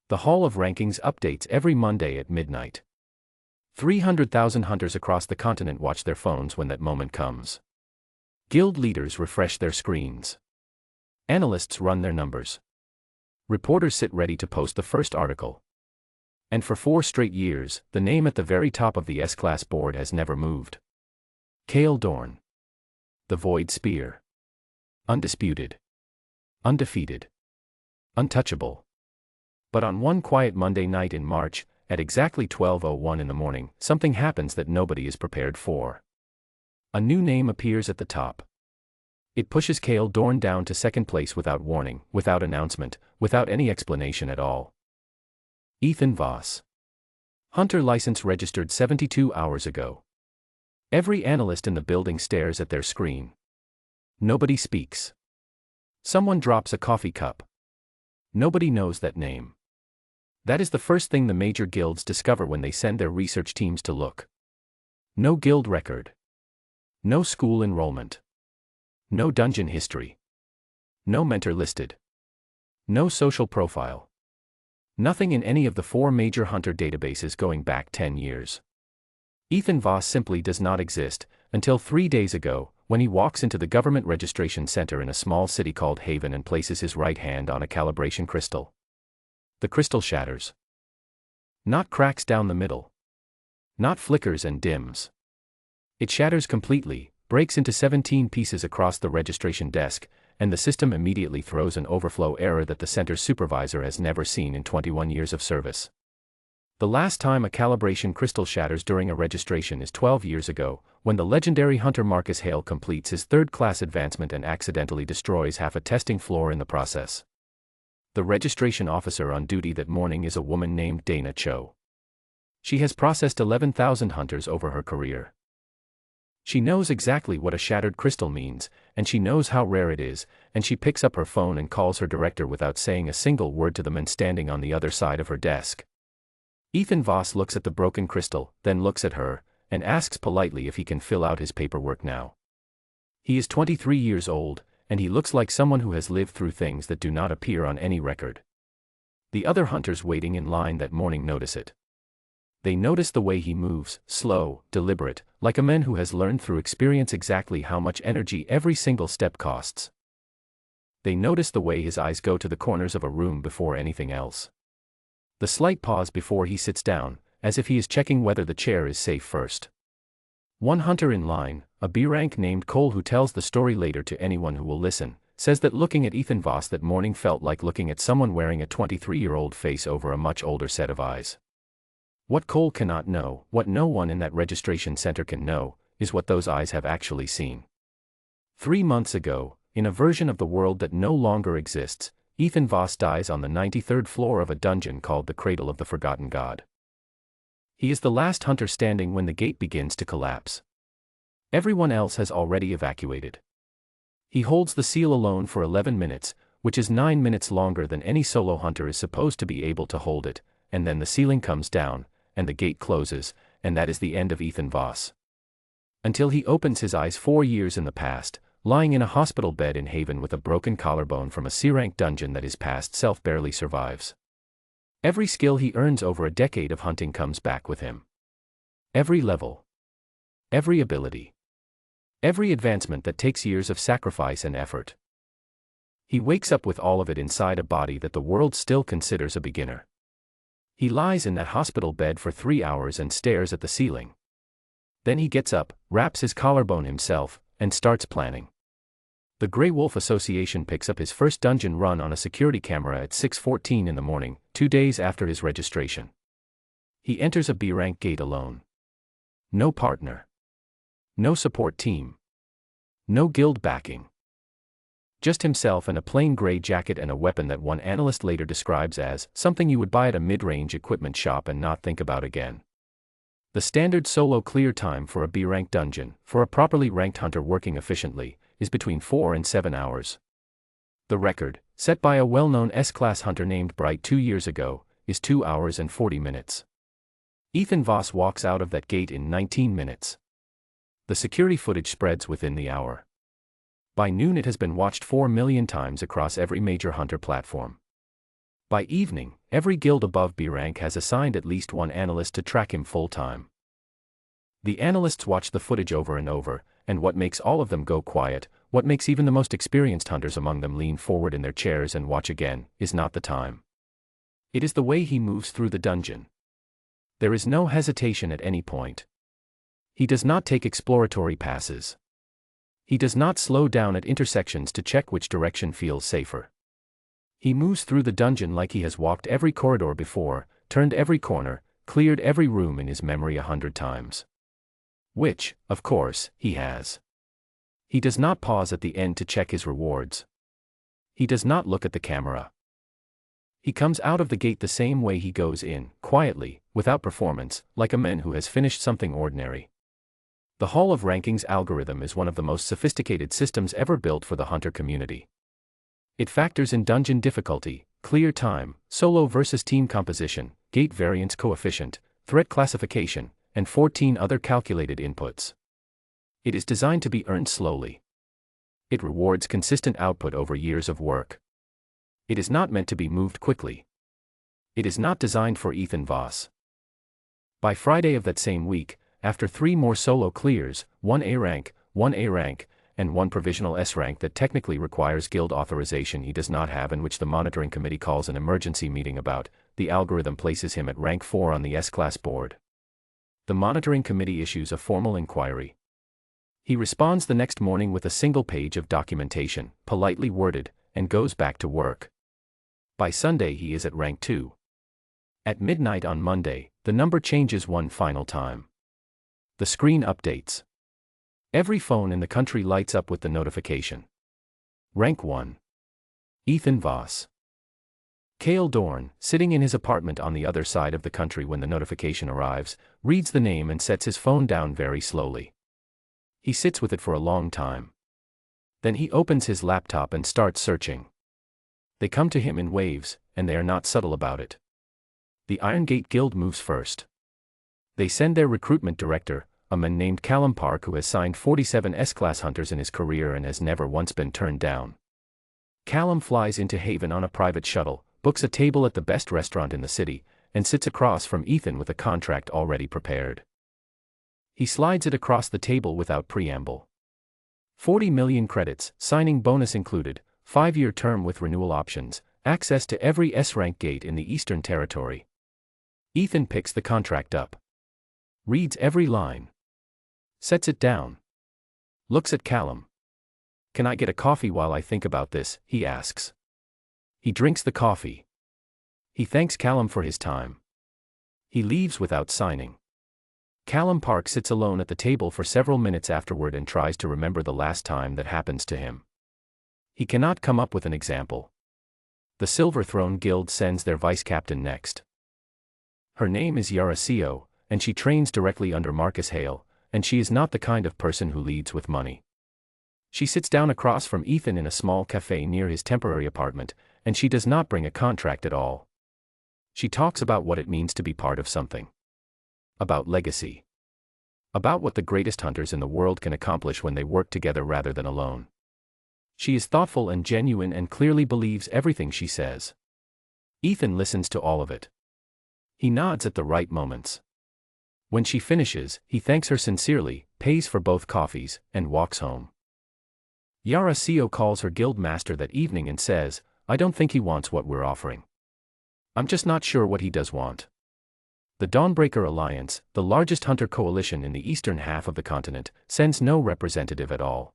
The Hall of Rankings updates every Monday at midnight. 300,000 hunters across the continent watch their phones when that moment comes. Guild leaders refresh their screens. Analysts run their numbers. Reporters sit ready to post the first article. And for 4 straight years, the name at the very top of the S-Class board has never moved. Cale Dorn. The Void Spear. Undisputed. Undefeated. Untouchable. But on one quiet Monday night in March, at exactly 12:01 in the morning, something happens that nobody is prepared for. A new name appears at the top. It pushes Cale Dorn down to second place without warning, without announcement, without any explanation at all. Ethan Voss. Hunter license registered 72 hours ago. Every analyst in the building stares at their screen. Nobody speaks. Someone drops a coffee cup. Nobody knows that name. That is the first thing the major guilds discover when they send their research teams to look. No guild record. No school enrollment. No dungeon history. No mentor listed. No social profile. Nothing in any of the 4 major hunter databases going back 10 years. Ethan Voss simply does not exist, until 3 days ago, when he walks into the government registration center in a small city called Haven and places his right hand on a calibration crystal. The crystal shatters. Not cracks down the middle. Not flickers and dims. It shatters completely, breaks into 17 pieces across the registration desk, and the system immediately throws an overflow error that the center's supervisor has never seen in 21 years of service. The last time a calibration crystal shatters during a registration is 12 years ago, when the legendary hunter Marcus Hale completes his 3rd-class advancement and accidentally destroys half a testing floor in the process. The registration officer on duty that morning is a woman named Dana Cho. She has processed 11,000 hunters over her career. She knows exactly what a shattered crystal means, and she knows how rare it is, and she picks up her phone and calls her director without saying a single word to the man standing on the other side of her desk. Ethan Voss looks at the broken crystal, then looks at her, and asks politely if he can fill out his paperwork now. He is 23 years old, and he looks like someone who has lived through things that do not appear on any record. The other hunters waiting in line that morning notice it. They notice the way he moves, slow, deliberate, like a man who has learned through experience exactly how much energy every single step costs. They notice the way his eyes go to the corners of a room before anything else. The slight pause before he sits down, as if he is checking whether the chair is safe first. One hunter in line, a B-rank named Cole who tells the story later to anyone who will listen, says that looking at Ethan Voss that morning felt like looking at someone wearing a 23-year-old face over a much older set of eyes. What Cole cannot know, what no one in that registration center can know, is what those eyes have actually seen. 3 months ago, in a version of the world that no longer exists, Ethan Voss dies on the 93rd floor of a dungeon called the Cradle of the Forgotten God. He is the last hunter standing when the gate begins to collapse. Everyone else has already evacuated. He holds the seal alone for 11 minutes, which is 9 minutes longer than any solo hunter is supposed to be able to hold it, and then the ceiling comes down, and the gate closes, and that is the end of Ethan Voss. Until he opens his eyes 4 years in the past, lying in a hospital bed in Haven with a broken collarbone from a C-rank dungeon that his past self barely survives. Every skill he earns over a decade of hunting comes back with him. Every level. Every ability. Every advancement that takes years of sacrifice and effort. He wakes up with all of it inside a body that the world still considers a beginner. He lies in that hospital bed for 3 hours and stares at the ceiling. Then he gets up, wraps his collarbone himself, and starts planning. The Grey Wolf Association picks up his first dungeon run on a security camera at 6:14 in the morning, 2 days after his registration. He enters a B-rank gate alone. No partner. No support team. No guild backing. Just himself and a plain gray jacket and a weapon that one analyst later describes as something you would buy at a mid-range equipment shop and not think about again. The standard solo clear time for a B-rank dungeon, for a properly ranked hunter working efficiently, is between 4 and 7 hours. The record, set by a well-known S-class hunter named Bright 2 years ago, is 2 hours and 40 minutes. Ethan Voss walks out of that gate in 19 minutes. The security footage spreads within the hour. By noon it has been watched 4 million times across every major hunter platform. By evening, every guild above B rank has assigned at least one analyst to track him full-time. The analysts watch the footage over and over, and what makes all of them go quiet, what makes even the most experienced hunters among them lean forward in their chairs and watch again, is not the time. It is the way he moves through the dungeon. There is no hesitation at any point. He does not take exploratory passes. He does not slow down at intersections to check which direction feels safer. He moves through the dungeon like he has walked every corridor before, turned every corner, cleared every room in his memory 100 times. Which, of course, he has. He does not pause at the end to check his rewards. He does not look at the camera. He comes out of the gate the same way he goes in, quietly, without performance, like a man who has finished something ordinary. The Hall of Rankings algorithm is one of the most sophisticated systems ever built for the hunter community. It factors in dungeon difficulty, clear time, solo versus team composition, gate variance coefficient, threat classification, and 14 other calculated inputs. It is designed to be earned slowly. It rewards consistent output over years of work. It is not meant to be moved quickly. It is not designed for Ethan Voss. By Friday of that same week, after 3 more solo clears, 1 A rank, 1 A rank, and 1 provisional S rank that technically requires guild authorization he does not have and which the monitoring committee calls an emergency meeting about, the algorithm places him at rank 4 on the S-class board. The monitoring committee issues a formal inquiry. He responds the next morning with a single page of documentation, politely worded, and goes back to work. By Sunday he is at rank 2. At midnight on Monday, the number changes one final time. The screen updates. Every phone in the country lights up with the notification. Rank 1. Ethan Voss. Cale Dorn, sitting in his apartment on the other side of the country when the notification arrives, reads the name and sets his phone down very slowly. He sits with it for a long time. Then he opens his laptop and starts searching. They come to him in waves, and they are not subtle about it. The Iron Gate Guild moves first. They send their recruitment director, a man named Callum Park who has signed 47 S-class hunters in his career and has never once been turned down. Callum flies into Haven on a private shuttle, books a table at the best restaurant in the city, and sits across from Ethan with a contract already prepared. He slides it across the table without preamble. 40 million credits, signing bonus included, 5-year term with renewal options, access to every S-rank gate in the Eastern Territory. Ethan picks the contract up. Reads every line. Sets it down. Looks at Callum. "Can I get a coffee while I think about this?" he asks. He drinks the coffee. He thanks Callum for his time. He leaves without signing. Callum Park sits alone at the table for several minutes afterward and tries to remember the last time that happens to him. He cannot come up with an example. The Silver Throne Guild sends their vice captain next. Her name is Yara Seo, and she trains directly under Marcus Hale, and she is not the kind of person who leads with money. She sits down across from Ethan in a small cafe near his temporary apartment, and she does not bring a contract at all. She talks about what it means to be part of something. About legacy. About what the greatest hunters in the world can accomplish when they work together rather than alone. She is thoughtful and genuine and clearly believes everything she says. Ethan listens to all of it. He nods at the right moments. When she finishes, he thanks her sincerely, pays for both coffees, and walks home. Yara Seo calls her guild master that evening and says, "I don't think he wants what we're offering. I'm just not sure what he does want." The Dawnbreaker Alliance, the largest hunter coalition in the eastern half of the continent, sends no representative at all.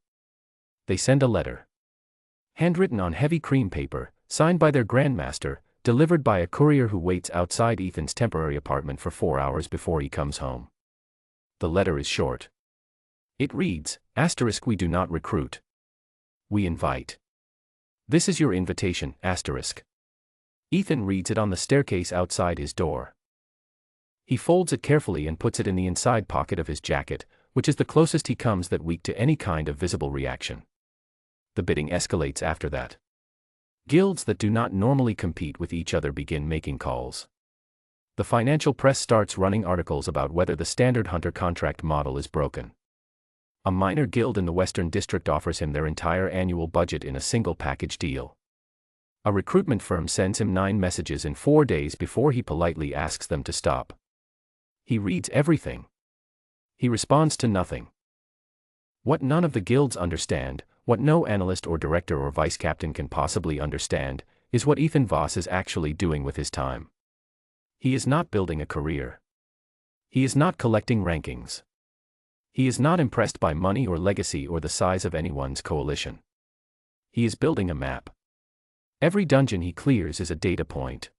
They send a letter. Handwritten on heavy cream paper, signed by their grandmaster, delivered by a courier who waits outside Ethan's temporary apartment for 4 hours before he comes home. The letter is short. It reads, *, we do not recruit. We invite. This is your invitation, *. Ethan reads it on the staircase outside his door. He folds it carefully and puts it in the inside pocket of his jacket, which is the closest he comes that week to any kind of visible reaction. The bidding escalates after that. Guilds that do not normally compete with each other begin making calls. The financial press starts running articles about whether the standard hunter contract model is broken. A minor guild in the Western District offers him their entire annual budget in a single package deal. A recruitment firm sends him 9 messages in 4 days before he politely asks them to stop. He reads everything. He responds to nothing. What none of the guilds understand, what no analyst or director or vice captain can possibly understand, is what Ethan Voss is actually doing with his time. He is not building a career. He is not collecting rankings. He is not impressed by money or legacy or the size of anyone's coalition. He is building a map. Every dungeon he clears is a data point.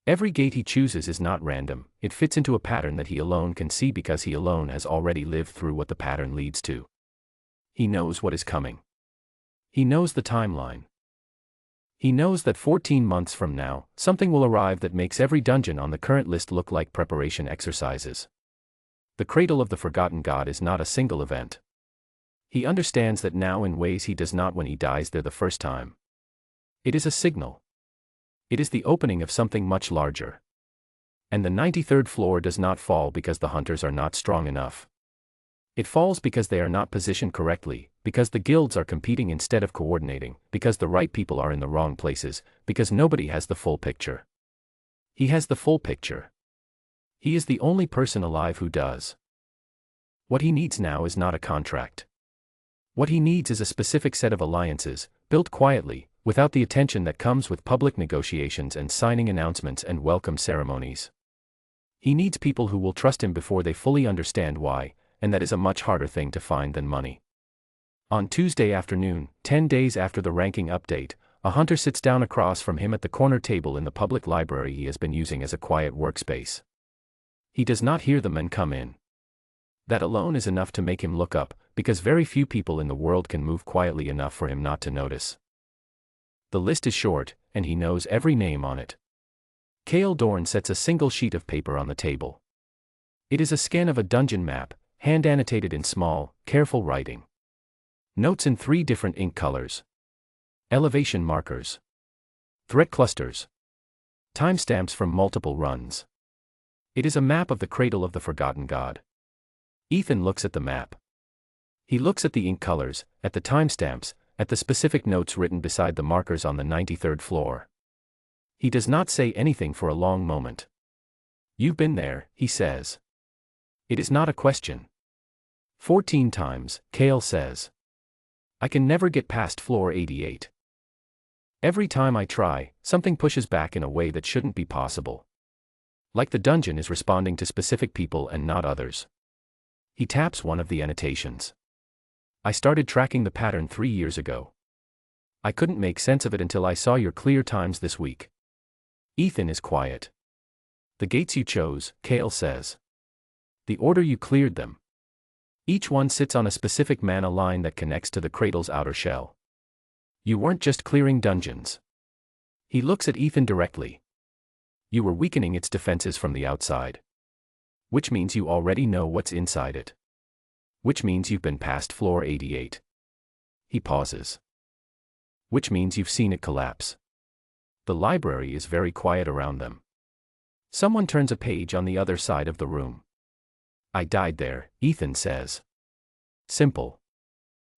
Every gate he chooses is not random, it fits into a pattern that he alone can see because he alone has already lived through what the pattern leads to. He knows what is coming. He knows the timeline. He knows that 14 months from now, something will arrive that makes every dungeon on the current list look like preparation exercises. The Cradle of the Forgotten God is not a single event. He understands that now in ways he does not when he dies there the first time. It is a signal. It is the opening of something much larger. And the 93rd floor does not fall because the hunters are not strong enough. It falls because they are not positioned correctly, because the guilds are competing instead of coordinating, because the right people are in the wrong places, because nobody has the full picture. He has the full picture. He is the only person alive who does. What he needs now is not a contract. What he needs is a specific set of alliances, built quietly, without the attention that comes with public negotiations and signing announcements and welcome ceremonies. He needs people who will trust him before they fully understand why, and that is a much harder thing to find than money. On Tuesday afternoon, 10 days after the ranking update, a hunter sits down across from him at the corner table in the public library he has been using as a quiet workspace. He does not hear the men come in. That alone is enough to make him look up, because very few people in the world can move quietly enough for him not to notice. The list is short, and he knows every name on it. Cale Dorn sets a single sheet of paper on the table. It is a scan of a dungeon map, hand-annotated in small, careful writing. Notes in 3 different ink colors. Elevation markers. Threat clusters. Timestamps from multiple runs. It is a map of the Cradle of the Forgotten God. Ethan looks at the map. He looks at the ink colors, at the timestamps, at the specific notes written beside the markers on the 93rd floor. He does not say anything for a long moment. "You've been there," he says. It is not a question. 14 times, Cale says. "I can never get past floor 88. Every time I try, something pushes back in a way that shouldn't be possible. Like the dungeon is responding to specific people and not others." He taps one of the annotations. "I started tracking the pattern 3 years ago. I couldn't make sense of it until I saw your clear times this week." Ethan is quiet. "The gates you chose," Cale says. "The order you cleared them. Each one sits on a specific mana line that connects to the Cradle's outer shell. You weren't just clearing dungeons." He looks at Ethan directly. "You were weakening its defenses from the outside. Which means you already know what's inside it. Which means you've been past floor 88. He pauses. "Which means you've seen it collapse." The library is very quiet around them. Someone turns a page on the other side of the room. "I died there," Ethan says. Simple.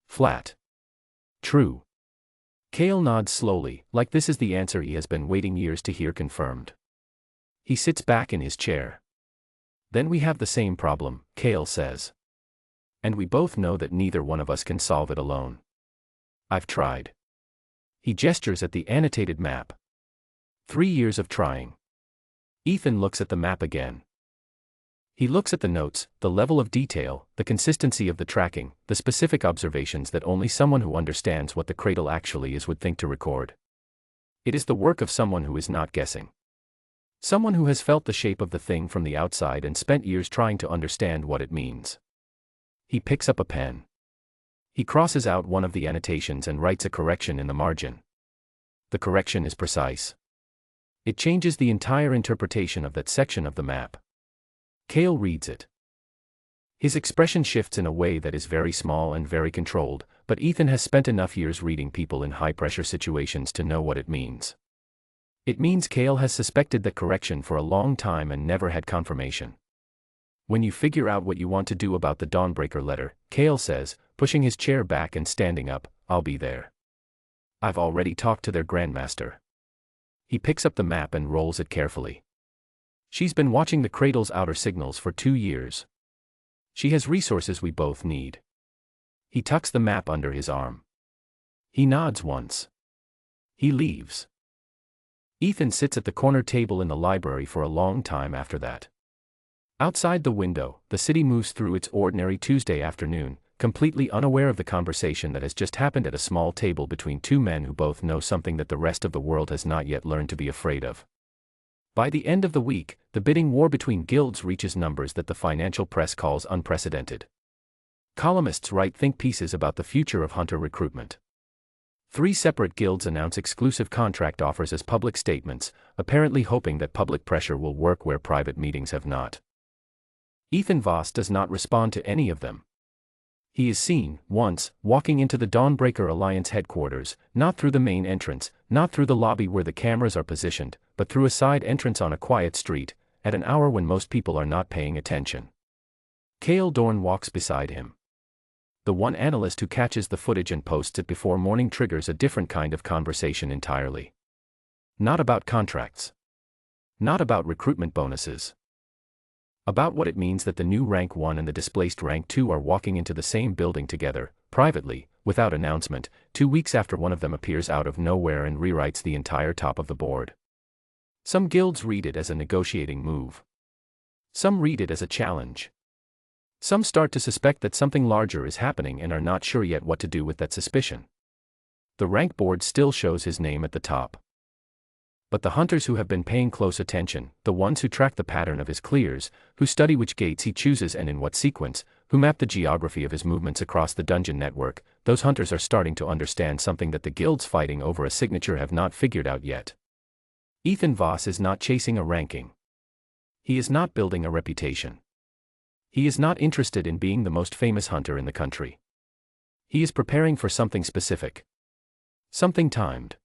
Flat. True. Cale nods slowly, like this is the answer he has been waiting years to hear confirmed. He sits back in his chair. "Then we have the same problem," Cale says. "And we both know that neither one of us can solve it alone. I've tried." He gestures at the annotated map. 3 years of trying. Ethan looks at the map again. He looks at the notes, the level of detail, the consistency of the tracking, the specific observations that only someone who understands what the Cradle actually is would think to record. It is the work of someone who is not guessing. Someone who has felt the shape of the thing from the outside and spent years trying to understand what it means. He picks up a pen. He crosses out one of the annotations and writes a correction in the margin. The correction is precise. It changes the entire interpretation of that section of the map. Cale reads it. His expression shifts in a way that is very small and very controlled, but Ethan has spent enough years reading people in high-pressure situations to know what it means. It means Cale has suspected that correction for a long time and never had confirmation. "When you figure out what you want to do about the Dawnbreaker letter," Cale says, pushing his chair back and standing up, "I'll be there." I've already talked to their grandmaster. He picks up the map and rolls it carefully. She's been watching the cradle's outer signals for 2 years. She has resources we both need. He tucks the map under his arm. He nods once. He leaves. Ethan sits at the corner table in the library for a long time after that. Outside the window, the city moves through its ordinary Tuesday afternoon, completely unaware of the conversation that has just happened at a small table between two men who both know something that the rest of the world has not yet learned to be afraid of. By the end of the week, the bidding war between guilds reaches numbers that the financial press calls unprecedented. Columnists write think pieces about the future of hunter recruitment. 3 separate guilds announce exclusive contract offers as public statements, apparently hoping that public pressure will work where private meetings have not. Ethan Voss does not respond to any of them. He is seen, once, walking into the Dawnbreaker Alliance headquarters, not through the main entrance, not through the lobby where the cameras are positioned, but through a side entrance on a quiet street, at an hour when most people are not paying attention. Cale Dorn walks beside him. The one analyst who catches the footage and posts it before morning triggers a different kind of conversation entirely. Not about contracts. Not about recruitment bonuses. About what it means that the new Rank 1 and the displaced Rank 2 are walking into the same building together, privately, without announcement, 2 weeks after one of them appears out of nowhere and rewrites the entire top of the board. Some guilds read it as a negotiating move. Some read it as a challenge. Some start to suspect that something larger is happening and are not sure yet what to do with that suspicion. The rank board still shows his name at the top. But the hunters who have been paying close attention, the ones who track the pattern of his clears, who study which gates he chooses and in what sequence, who map the geography of his movements across the dungeon network, those hunters are starting to understand something that the guilds fighting over a signature have not figured out yet. Ethan Voss is not chasing a ranking. He is not building a reputation. He is not interested in being the most famous hunter in the country. He is preparing for something specific. Something timed.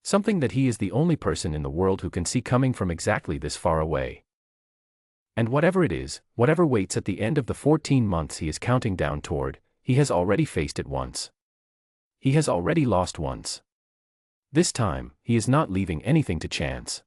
Something that he is the only person in the world who can see coming from exactly this far away. And whatever it is, whatever waits at the end of the 14 months he is counting down toward, he has already faced it once. He has already lost once. This time, he is not leaving anything to chance.